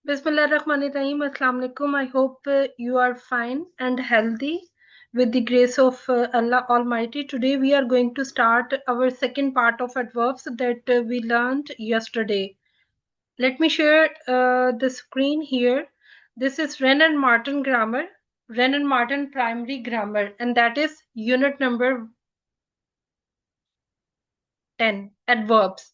Bismillahirrahmanirrahim. Assalamu alaikum. I hope you are fine and healthy with the grace of Allah Almighty. Today we are going to start our second part of adverbs that we learned yesterday. Let me share the screen here. This is Wren and Martin grammar, Wren and Martin primary grammar, and that is unit number 10, adverbs.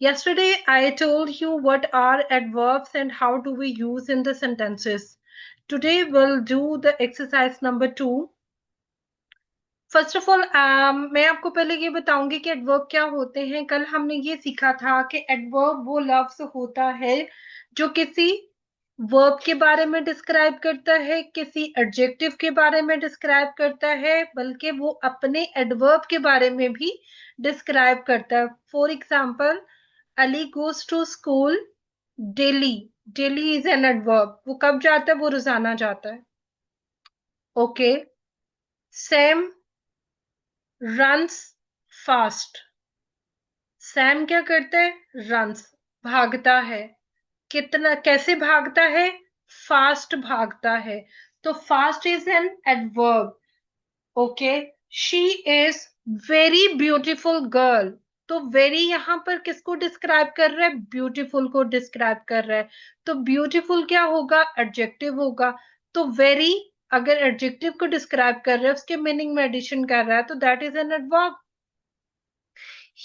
Yesterday, I told you what are adverbs and how do we use in the sentences. Today, we'll do the exercise number 2. First of all मैं आपको पहले ये बताऊंगी कि adverb क्या होते हैं। कल हमने ये सीखा था कि एडवर्ब वो लफ्ज होता है जो किसी वर्ब के बारे में डिस्क्राइब करता है, किसी एडजेक्टिव के बारे में डिस्क्राइब करता है, बल्कि वो अपने एडवर्ब के बारे में भी डिस्क्राइब करता है। For example, Ali goes to school daily. Daily is an adverb. वो कब जाता है? वो रोजाना जाता है। Okay. Sam runs fast. Sam क्या करता है? रन्स, भागता है। कितना, कैसे भागता है? फास्ट भागता है। तो fast is an adverb. Okay. She is very beautiful girl. तो वेरी यहां पर किसको डिस्क्राइब कर रहा है? ब्यूटीफुल को डिस्क्राइब कर रहा है। तो ब्यूटीफुल क्या होगा? एडजेक्टिव होगा। तो वेरी अगर एडजेक्टिव को डिस्क्राइब कर रहा है, उसके मीनिंग में एडिशन कर रहा है, तो that is an adverb.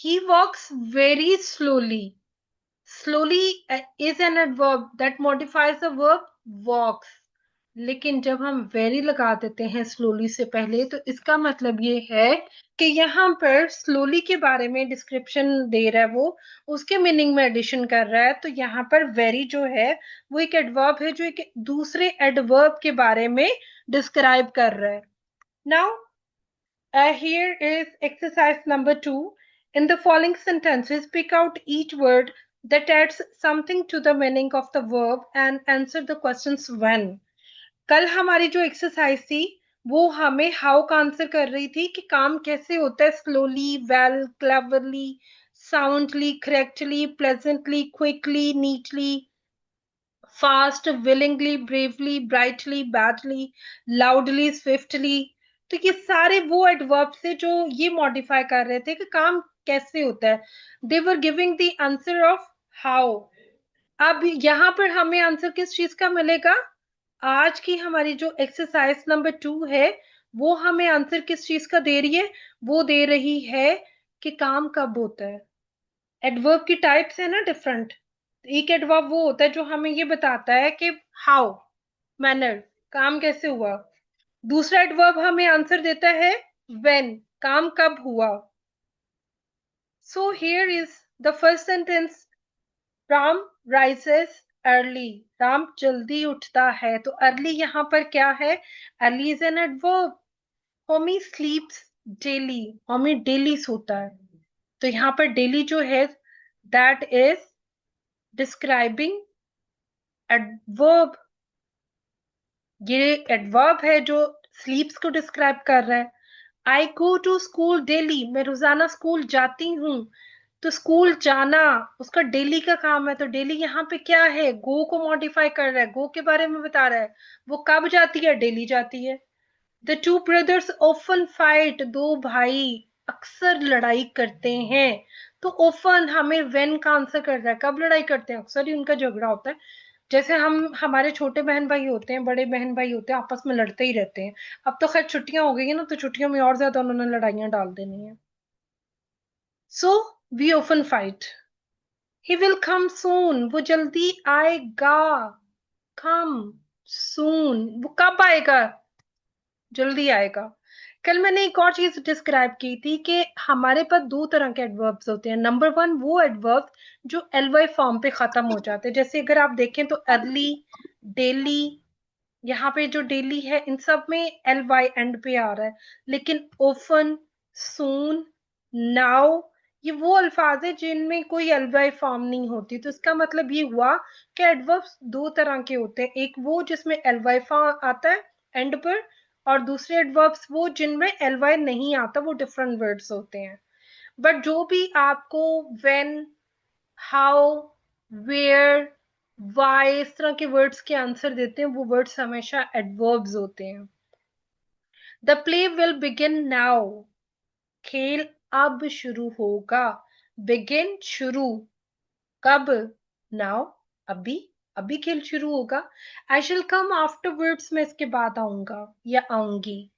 He walks very slowly. Slowly is an adverb that modifies the verb walks. लेकिन जब हम very लगा देते हैं slowly से पहले, तो इसका मतलब ये है कि यहाँ पर slowly के बारे में डिस्क्रिप्शन दे रहा है, वो उसके मीनिंग में एडिशन कर रहा है। तो यहाँ पर very जो है वो एक एडवर्ब है जो एक दूसरे एडवर्ब के बारे में डिस्क्राइब कर रहा है। Now here is exercise number 2. In the following sentences, pick out each word that adds something to the meaning of the verb and answer the questions when. कल हमारी जो एक्सरसाइज थी वो हमें हाउ का आंसर कर रही थी कि काम कैसे होता है। Slowly, well, cleverly, soundly, correctly, pleasantly, quickly, neatly, fast, willingly, bravely, brightly, badly, loudly, swiftly. तो ये सारे वो एडवर्ब से जो ये मॉडिफाई कर रहे थे कि काम कैसे होता है। They were giving the answer of how. अब यहाँ पर हमें आंसर किस चीज का मिलेगा? आज की हमारी जो एक्सरसाइज नंबर 2 है वो हमें आंसर किस चीज का दे रही है? वो दे रही है कि काम कब होता है। एडवर्ब की टाइप्स है ना डिफरेंट। एक एडवर्ब वो होता है जो हमें ये बताता है कि हाउ, मैनर, काम कैसे हुआ। दूसरा एडवर्ब हमें आंसर देता है व्हेन, काम कब हुआ। So here is the first sentence. Ram rises early. Ram जल्दी उठता है। तो अर्ली यहाँ पर क्या है? Early is an adverb. Homi स्लीप्स daily. Homi daily सोता है। तो यहाँ पर डेली जो है दैट इज डिस्क्राइबिंग एडवर्ब। ये एडवर्ब है जो स्लीप्स को डिस्क्राइब कर रहा है। आई गो टू स्कूल डेली। मैं रोजाना स्कूल जाती हूँ। तो स्कूल जाना उसका डेली का काम है। तो डेली यहाँ पे क्या है? गो को मॉडिफाई कर रहा है, गो के बारे में बता रहा है। वो कब जाती है? डेली जाती है। The two brothers often fight. दो भाई अक्सर लड़ाई करते हैं। तो ऑफन हमें वेन का आंसर कर रहा है। कब लड़ाई करते हैं? अक्सर ही उनका झगड़ा होता है। जैसे हम हमारे छोटे बहन भाई होते हैं, बड़े बहन भाई होते हैं, आपस में लड़ते ही रहते हैं। अब तो खैर छुट्टियां हो गई है ना, तो छुट्टियों में और ज्यादा उन्होंने लड़ाइयां डाल देनी है। So we often fight. He will come soon. वो जल्दी आएगा। कम सून, वो कब आएगा? जल्दी आएगा। कल मैंने एक और चीज डिस्क्राइब की थी कि हमारे पास दो तरह के एडवर्ब्स होते हैं। नंबर वन वो एडवर्ब जो एलवाई फॉर्म पे खत्म हो जाते हैं। जैसे अगर आप देखें तो अर्ली, डेली, यहाँ पे जो डेली है इन सब में एल वाई एंड पे आ रहा है। लेकिन ओफन, सून, नाउ, ये वो अल्फाज है जिनमें कोई एल वाई फॉर्म नहीं होती। तो इसका मतलब ये हुआ कि एडवर्ब्स दो तरह के होते हैं। एक वो जिसमें एल वाई फॉर्म आता है एंड पर, और दूसरे एडवर्ब्स वो जिनमें एल वाई नहीं आता, वो डिफरेंट वर्ड्स होते हैं। बट जो भी आपको व्हेन, हाउ, वेयर, वाई, इस तरह के वर्ड्स के आंसर देते हैं, वो वर्ड्स हमेशा एडवर्ब्स होते हैं। The play will begin now, खेल अब शुरू होगा। बिगिन शुरू, कब? नाउ, अभी, अभी खेल शुरू होगा। आई शिल कम आफ्टरवर्ड्स, मैं इसके बाद आऊंगा या आऊंगी।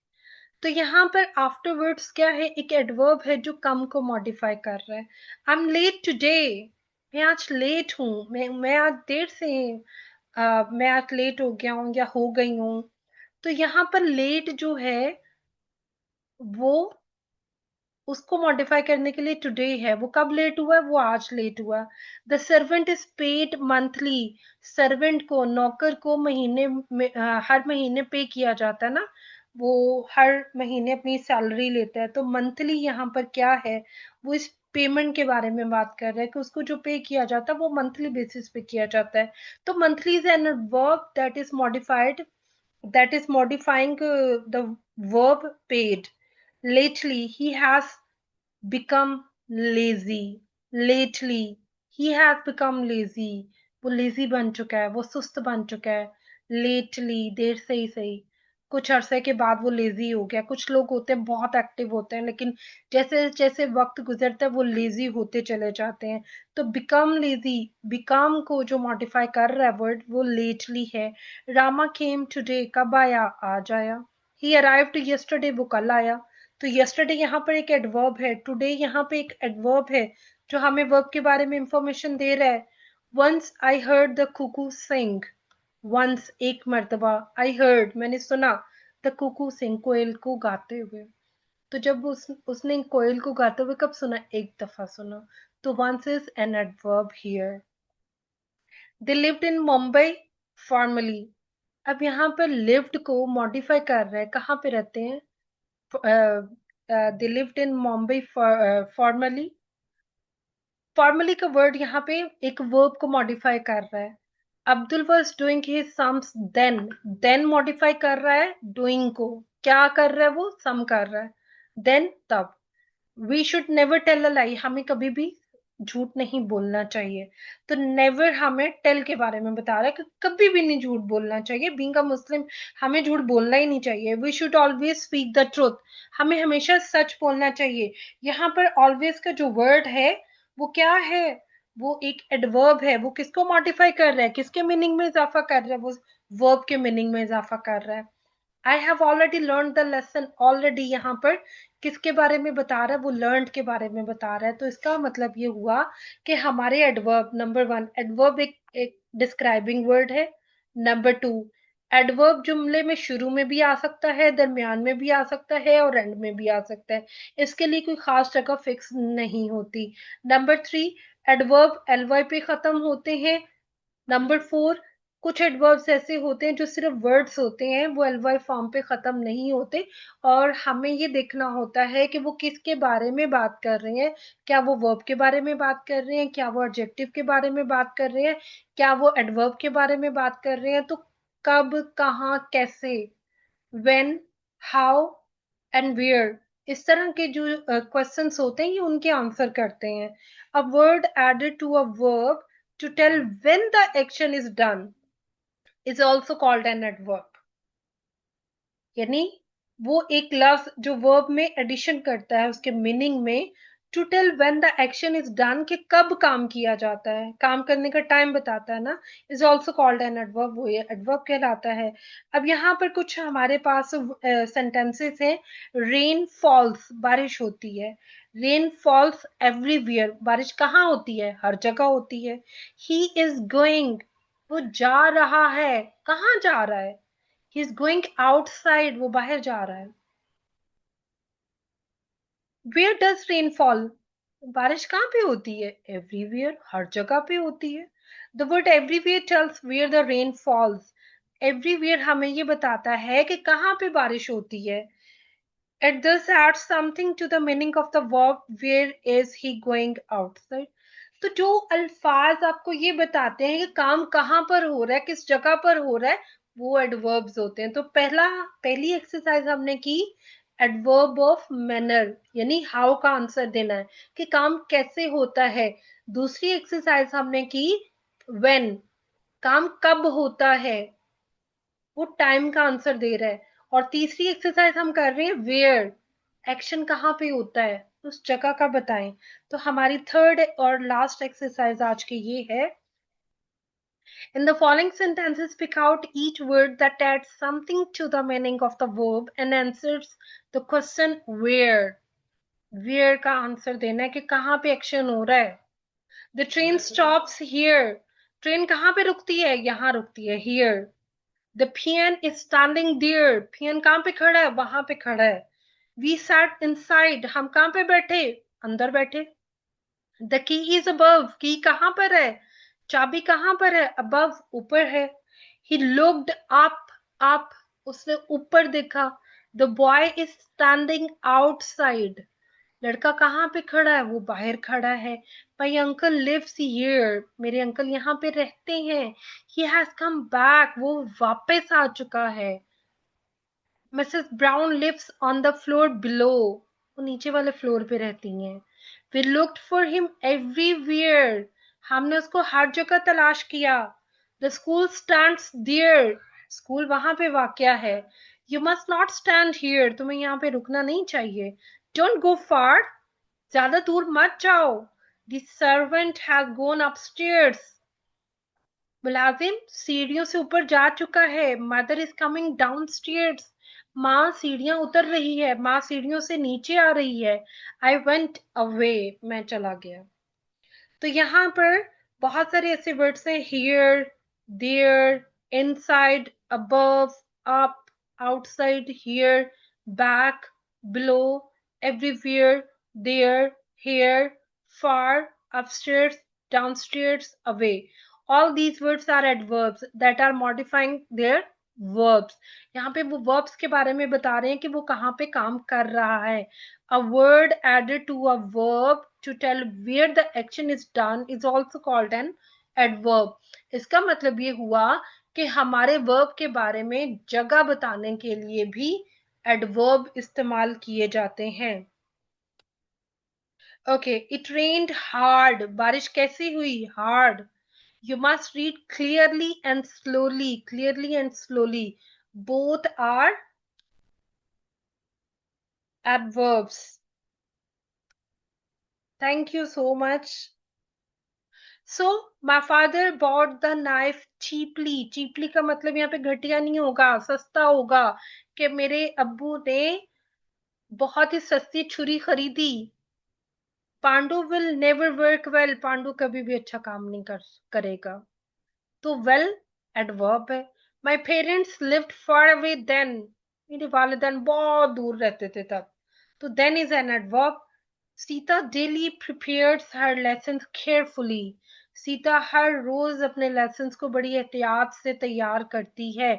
तो यहाँ पर आफ्टरवर्ड्स क्या है? एक एडवर्ब है जो कम को मॉडिफाई कर रहा है। आई एम लेट टुडे, मैं आज लेट हूँ, मैं आज देर से मैं आज लेट हो गया हूँ या हो गई हूँ। तो यहाँ पर लेट जो है वो उसको मॉडिफाई करने के लिए टुडे है। वो कब लेट हुआ है? वो आज लेट हुआ। The servant is paid monthly, servant को, नौकर को महीने में हर महीने पे किया जाता है ना, वो हर महीने अपनी सैलरी लेता है। तो मंथली यहाँ पर क्या है? वो इस पेमेंट के बारे में बात कर रहे हैं कि उसको जो पे किया जाता है वो मंथली बेसिस पे किया जाता है। तो monthly is an verb that is modified, that is modifying the verb paid. Lately, he has become lazy. Lately, he has become lazy. वो लेजी बन चुका है, वो सुस्त बन चुका है। लेटली, देर से ही सही, कुछ अरसे के बाद वो लेजी हो गया। कुछ लोग होते हैं बहुत एक्टिव होते हैं, लेकिन जैसे जैसे वक्त गुजरता है वो लेजी होते चले जाते हैं। तो बिकम लेजी, बिकम को जो मॉडिफाई कर रहा है वर्ड वो लेटली है। रामा केम टुडे, कब आया? आज आया। ही अराइव्ड यस्टरडे, वो कल आया। तो यस्टरडे यहाँ पर एक एडवर्ब है, टुडे यहाँ पे एक एडवर्ब है जो हमें वर्ब के बारे में इंफॉर्मेशन दे रहा है। Once I heard the cuckoo sing, once एक मर्तबा, आई हर्ड मैंने सुना, द कुकू सिंग कोयल को गाते हुए। तो जब उसने कोयल को गाते हुए कब सुना? एक दफा सुना। तो once is an adverb here. They lived in Mumbai formerly, अब यहाँ पर लिव्ड को मॉडिफाई कर रहा है, कहाँ पे रहते हैं? They lived in Mumbai formerly. Formerly का वर्ड यहाँ पे एक वर्ब को मॉडिफाई कर रहा है। Abdul was doing his sums then, then modify कर रहा है डूइंग को। क्या कर रहा है? वो सम कर रहा है। देन, तब। We should never tell a lie, हमें कभी भी झूठ नहीं बोलना चाहिए। तो नेवर हमें टेल के बारे में बता रहा है कि कभी भी नहीं झूठ बोलना चाहिए। बीइंग अ मुस्लिम हमें झूठ बोलना ही नहीं चाहिए। We should always speak the truth, हमें हमेशा सच बोलना चाहिए। यहाँ पर ऑलवेज का जो वर्ड है वो क्या है? वो एक एडवर्ब है। वो किसको मॉडिफाई कर रहा है? किसके मीनिंग में इजाफा कर रहा है? वो वर्ब के मीनिंग में इजाफा कर रहा है। I have already learn the lesson, already यहाँ पर किसके बारे में बता रहा है? वो लर्न के बारे में बता रहा है। तो इसका मतलब ये हुआ कि हमारे एडवर्ब, नंबर वन, एडवर्ब एक डिस्क्राइबिंग वर्ड है। नंबर टू, एडवर्ब जुमले में शुरू में भी आ सकता है, दरमियान में भी आ सकता है और एंड में भी आ सकता है। इसके लिए कोई खास जगह फिक्स नहीं होती। नंबर थ्री, एडवर्ब एलवाई पे खत्म होते हैं। नंबर फोर, कुछ एडवर्ब्स ऐसे होते हैं जो सिर्फ वर्ड्स होते हैं, वो एलवाई फॉर्म पे खत्म नहीं होते। और हमें ये देखना होता है कि वो किसके बारे में बात कर रहे हैं। क्या वो वर्ब के बारे में बात कर रहे हैं? क्या वो एडजेक्टिव के बारे में बात कर रहे हैं? क्या वो एडवर्ब के बारे में बात कर रहे हैं? तो कब, कहाँ, कैसे, व्हेन, हाउ एंड वेयर, इस तरह के जो क्वेश्चंस होते हैं ये उनके आंसर करते हैं। A word added to a verb to tell when the action is done is also called an adverb। यानी वो एक लफ्ज जो वर्ब में एडिशन करता है उसके मीनिंग में, to tell when the action is done, कि कब काम किया जाता है, काम करने का टाइम बताता है ना, is also called an adverb, वो ये एडवर्ब कहलाता है। अब यहाँ पर कुछ हमारे पास सेंटेंसेस हैं। रेन फॉल्स, बारिश होती है। रेन फॉल्स एवरीवेयर, बारिश कहाँ होती है? हर जगह होती है। ही इज गोइंग, वो जा रहा है। कहाँ जा रहा है? ही इज गोइंग आउटसाइड, वो बाहर जा रहा है। वेयर डज रेन फॉल, बारिश कहाँ पे होती है? एवरीवेयर, हर जगह पे होती है। The word everywhere tells where the rain falls, everywhere हमें ये बताता है कि कहाँ पे बारिश होती है। It thus adds something to the meaning of the verb where is he going outside। तो जो अल्फाज आपको ये बताते हैं कि काम कहाँ पर हो रहा है, किस जगह पर हो रहा है, वो एडवर्ब्स होते हैं। तो पहली एक्सरसाइज हमने की एडवर्ब ऑफ मैनर, यानी हाउ का आंसर देना है कि काम कैसे होता है। दूसरी एक्सरसाइज हमने की व्हेन, काम कब होता है, वो टाइम का आंसर दे रहा है। और तीसरी एक्सरसाइज हम कर रहे हैं वेयर, एक्शन कहाँ पे होता है, उस जगह का बताएं। तो हमारी थर्ड और लास्ट एक्सरसाइज आज की ये है, in the following sentences pick out each word that adds something to the meaning of the verb and answers the question where। Where का आंसर देना है कि कहाँ पे एक्शन हो रहा है। The train stops here, train कहाँ पे रुकती है, यहाँ रुकती है, here. The peon is standing there, peon कहाँ पे खड़ा है, वहां पे खड़ा है। वी सैट इनसाइड, हम कहाँ पे बैठे, अंदर बैठे। द की इज अबव, की कहाँ पर है, चाबी कहाँ पर है, अबव, ऊपर है। ही लुक्ड अप, अप, उसने ऊपर देखा। The boy is standing outside, लड़का कहाँ पे खड़ा है, वो बाहर खड़ा है। माई अंकल लिव्स हियर, मेरे अंकल यहाँ पे रहते हैं। ही हैज कम बैक, वो वापस आ चुका है। Mrs Brown lives on the floor below, वो नीचे वाले फ्लोर पे रहती हैं। We looked for him everywhere, हमने उसको हर जगह तलाश किया। The school stands there, school वहां पे वाकया है। You must not stand here, तुम्हें यहाँ पे रुकना नहीं चाहिए। डोंट गो फार, ज्यादा दूर मत जाओ। The servant has gone upstairs, मुलाजिम सीढ़ियों से ऊपर जा चुका है। Mother is coming downstairs, माँ सीढ़ियां उतर रही है, माँ सीढ़ियों से नीचे आ रही है। आई वेंट अवे, मैं चला गया। तो यहाँ पर बहुत सारे ऐसे वर्ड्स हैं, here, there, inside, above, up, outside, here, back, below, everywhere, there, here, far, upstairs, downstairs, away. All these words are adverbs that are modifying their verbs. यहाँ पे वो verbs के बारे में बता रहे हैं कि वो कहाँ पे काम कर रहा है। A word added to a verb to tell where the action is done is also called an adverb. इसका मतलब ये हुआ कि हमारे verb के बारे में जगह बताने के लिए भी adverb इस्तेमाल किए जाते हैं। Okay, it rained hard. बारिश कैसी हुई, hard. You must read clearly and slowly. Clearly and slowly. Both are adverbs. Thank you so much. So, my father bought the knife cheaply. Cheaply का मतलब यहाँ पे घटिया नहीं होगा, सस्ता होगा। कि मेरे अब्बू ने बहुत ही सस्ती छुरी खरीदी। Pandu will never work well, Pandu कभी भी अच्छा काम नहीं करेगा। तो वेल एडवर्ब है। My parents lived far away then, मेरे वालिदैन बहुत दूर रहते थे तब। तो then is an adverb. Sita daily prepares her lesson carefully, Sita हर रोज अपने लेसन को बड़ी एहतियात से तैयार करती है।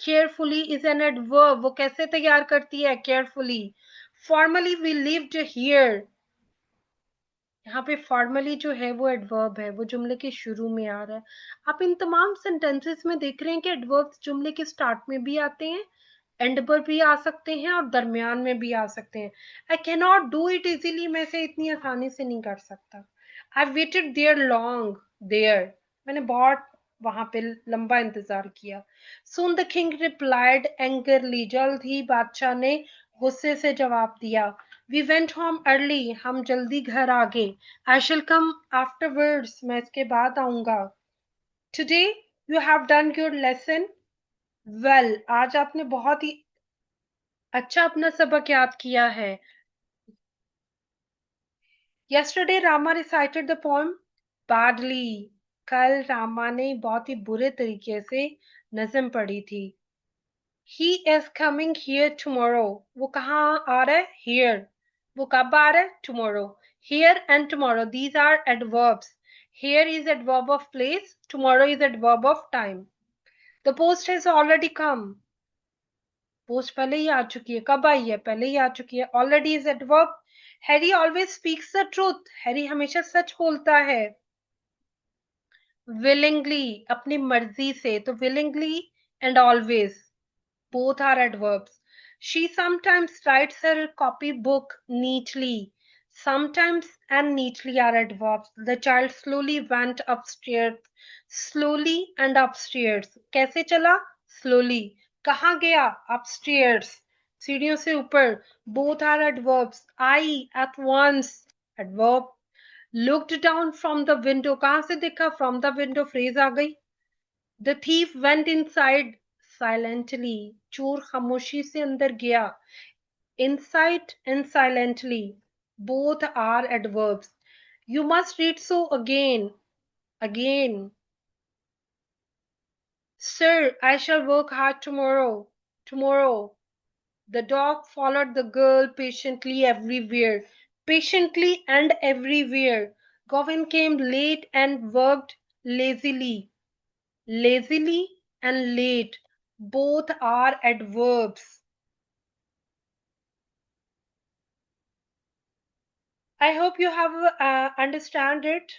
केयरफुली इज एन एडवर्ब, वो कैसे तैयार करती है, carefully. Formerly we lived here, यहाँ पे फॉर्मली जो है वो एडवर्ब है, वो जुमले के शुरू में आ रहा है। आप इन तमाम सेंटेंसेस में देख रहे हैं कि एडवर्ब्स जुमले के स्टार्ट में भी आते हैं, एंड पर भी आ सकते हैं और दरमियान में भी आ सकते हैं। I can not do it easily, मैं इसे इतनी आसानी से नहीं कर सकता। I waited there long, there, मैंने बहुत वहां पे लंबा इंतजार किया। Soon the king replied angrily, जल्द ही बादशाह ने गुस्से से जवाब दिया। वी वेंट होम अर्ली, हम जल्दी घर आ गए। आई शेल कम आफ्टरवर्ड्स, मैं इसके बाद आऊंगा। Today you have done your lesson well, आज आपने बहुत ही अच्छा अपना सबक याद किया है। Yesterday Rama recited the poem badly, कल रामा ने बहुत ही बुरे तरीके से नज्म पढ़ी थी। He is coming here tomorrow, वो कहाँ आ रहा है, हियर। वो कब आ रहा है, tomorrow. Here and tomorrow, these are adverbs. Here is adverb of place, tomorrow is adverb of time. The post has already come, post पहले ही आ चुकी है, कब आई है, पहले ही आ चुकी है। Already is adverb. Harry always speaks the truth, Harry हमेशा सच बोलता है। विलिंगली, अपनी मर्जी से, तो willingly and always both are adverbs. She sometimes writes her copybook neatly. Sometimes and neatly are adverbs. The child slowly went upstairs. Slowly and upstairs. कैसे चला? Slowly. कहाँ गया? Upstairs. सीढ़ियों से ऊपर. Both are adverbs. I at once. Adverb. Looked down from the window. कहाँ से देखा? From the window. Phrase आ गई. The thief went inside silently. चोर खामोशी से अंदर गया. Inside and silently. Both are adverbs. You must read so again. Again. Sir, I shall work hard tomorrow. Tomorrow. The dog followed the girl patiently everywhere. Patiently and everywhere. Govin came late and worked lazily. Lazily and late. Both are adverbs. I hope you have understand it.